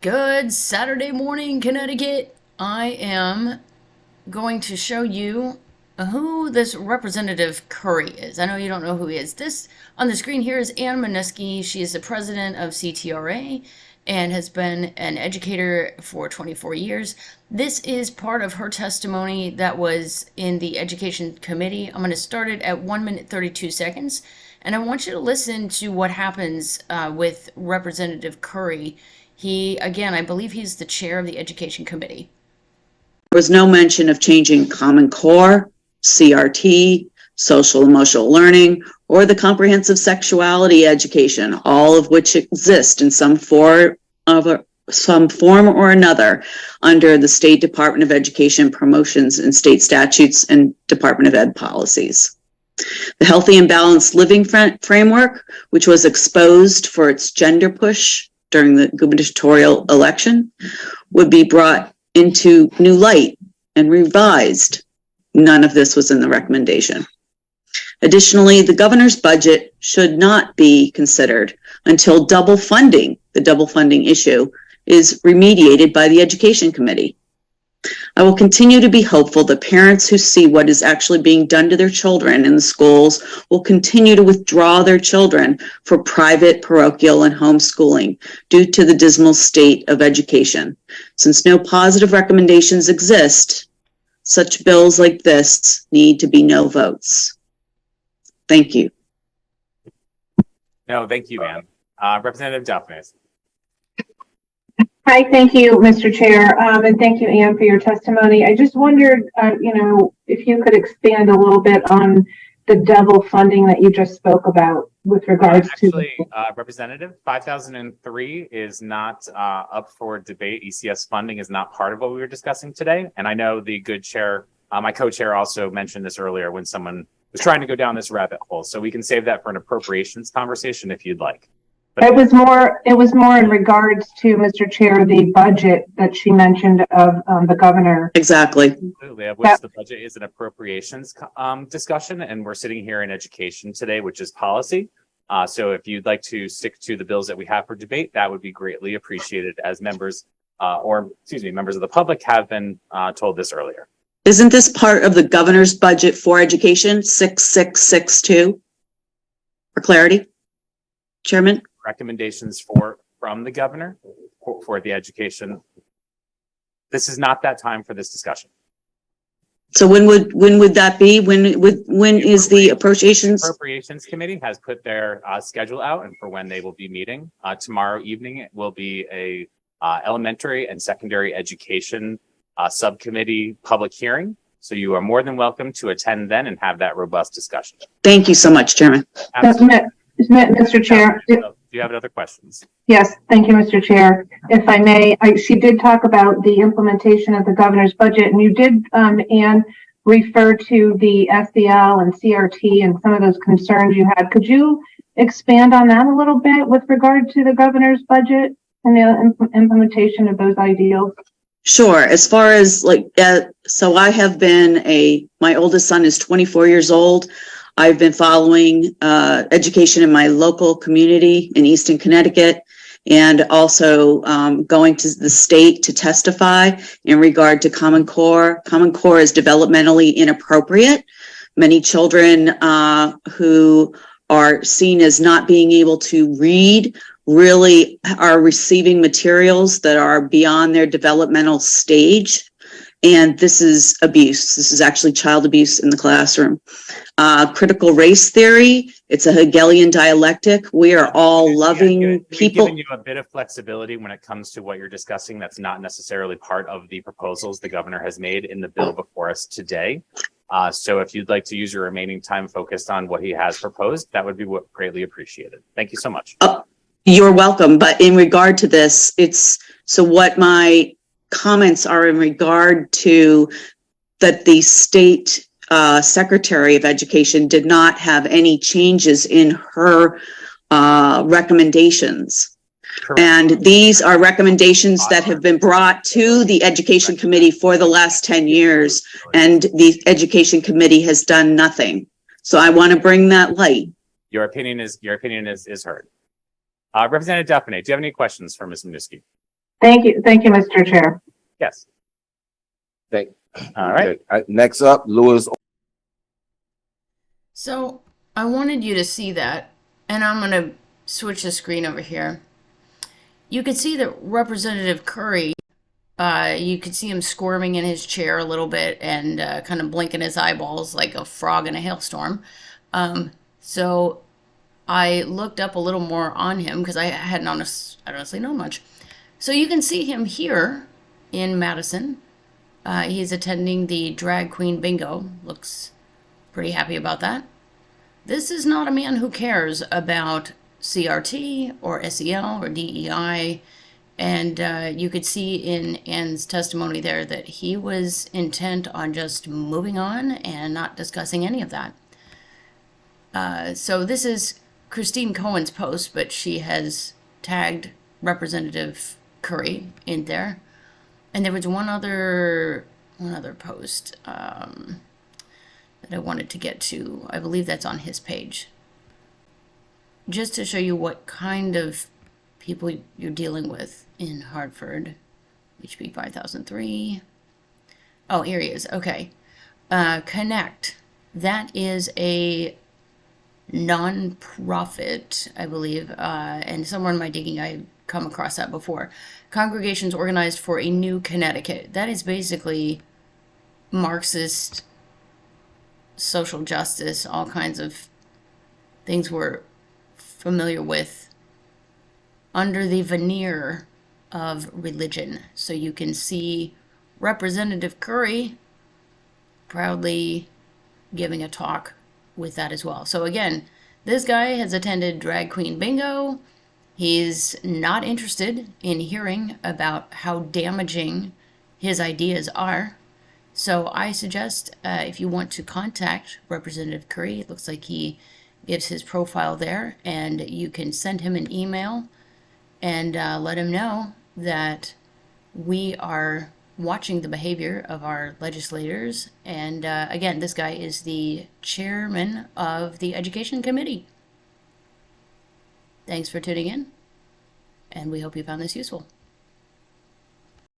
Good Saturday morning, Connecticut. I am going to show you who this Representative Currey is. I know you don't know who he is. This on the screen here is Ann Moniski. She is the president of CTRA and has been an educator for 24 years. This is part of her testimony that was in the Education Committee. I'm going to start it at 1 minute 32 seconds. And I want you to listen to what happens with Representative Currey. He, again, I believe he's the chair of the Education Committee. There was no mention of changing Common Core, CRT, social emotional learning, or the comprehensive sexuality education, all of which exist in some form or another under the State Department of Education promotions and state statutes and Department of Ed policies. The Healthy and Balanced Living Framework, which was exposed for its gender push during the gubernatorial election, would be brought into new light and revised. None of this was in the recommendation. Additionally, the governor's budget should not be considered until the double funding issue, is remediated by the Education Committee. I will continue to be hopeful that parents who see what is actually being done to their children in the schools will continue to withdraw their children for private, parochial, and homeschooling due to the dismal state of education. Since no positive recommendations exist, such bills like this need to be no votes. Thank you. No, thank you, Ann. Representative Duffness. Hi, thank you, Mr. Chair, and thank you, Ann, for your testimony. I just wondered, if you could expand a little bit on the double funding that you just spoke about with regards to... Representative, 5003 is not up for debate. ECS funding is not part of what we were discussing today. And I know the good chair, my co-chair also mentioned this earlier when someone was trying to go down this rabbit hole. So we can save that for an appropriations conversation if you'd like. It was more in regards to, Mr. Chair, the budget that she mentioned of the governor. Exactly. Absolutely. Of which the budget is an appropriations discussion, and we're sitting here in education today, which is policy. So if you'd like to stick to the bills that we have for debate, that would be greatly appreciated, as members of the public have been told this earlier. Isn't this part of the governor's budget for education, 6662? For clarity, Chairman? Recommendations from the governor for the education. This is not that time for this discussion. So when would that be? When is the appropriations? Appropriations Committee has put their schedule out and for when they will be meeting. Tomorrow evening it will be a elementary and secondary education subcommittee public hearing. So you are more than welcome to attend then and have that robust discussion. Thank you so much, Chairman. Mr. Chair. Do you have other questions? Yes, thank you, Mr. Chair. If I may, she did talk about the implementation of the governor's budget, and you did, Ann, refer to the SEL and CRT and some of those concerns you had. Could you expand on that a little bit with regard to the governor's budget and the implementation of those ideals? Sure. As far as so I have been my oldest son is 24 years old. I've been following education in my local community in Easton, Connecticut, and also going to the state to testify in regard to Common Core. Common Core is developmentally inappropriate. Many children who are seen as not being able to read really are receiving materials that are beyond their developmental stage. And this is abuse. This is actually child abuse in the classroom. Critical race theory, it's a Hegelian dialectic. We are all loving people. We've given you a bit of flexibility when it comes to what you're discussing. That's not necessarily part of the proposals the governor has made in the bill before us today. So if you'd like to use your remaining time focused on what he has proposed, that would be greatly appreciated. Thank you so much. You're welcome. But in regard to this, what my comments are in regard to that the state Secretary of Education did not have any changes in her recommendations. Correct. And these are recommendations that have been brought to the Education Committee for the last 10 years, and the Education Committee has done nothing. So I want to bring that light. Your opinion is heard. Representative Duffney, do you have any questions for Ms. Moniski? Thank you, Mr. Chair. Yes. Thank. All right. Okay. Next up, Louis. So I wanted you to see that, and I'm going to switch the screen over here. You can see that Representative Currey, you could see him squirming in his chair a little bit and kind of blinking his eyeballs like a frog in a hailstorm. So I looked up a little more on him because I hadn't honestly known much. So you can see him here in Madison. He's attending the drag queen bingo. Looks pretty happy about that. This is not a man who cares about CRT or SEL or DEI. And you could see in Ann's testimony there that he was intent on just moving on and not discussing any of that. So this is Christine Cohen's post, but she has tagged Representative Currey in there. And there was one other post that I wanted to get to. I believe that's on his page. Just to show you what kind of people you're dealing with in Hartford. HB 5003. Oh, here he is. Okay. Connect. That is a non-profit, I believe, and somewhere in my digging I've come across that before. Congregations Organized for a New Connecticut. That is basically Marxist social justice, all kinds of things we're familiar with under the veneer of religion. So you can see Representative Currey proudly giving a talk with that as well. So again, this guy has attended drag queen bingo. He's not interested in hearing about how damaging his ideas are. So I suggest if you want to contact Representative Currey, it looks like he gives his profile there, and you can send him an email and let him know that we are watching the behavior of our legislators. And again, this guy is the chairman of the Education Committee. Thanks for tuning in, and we hope you found this useful.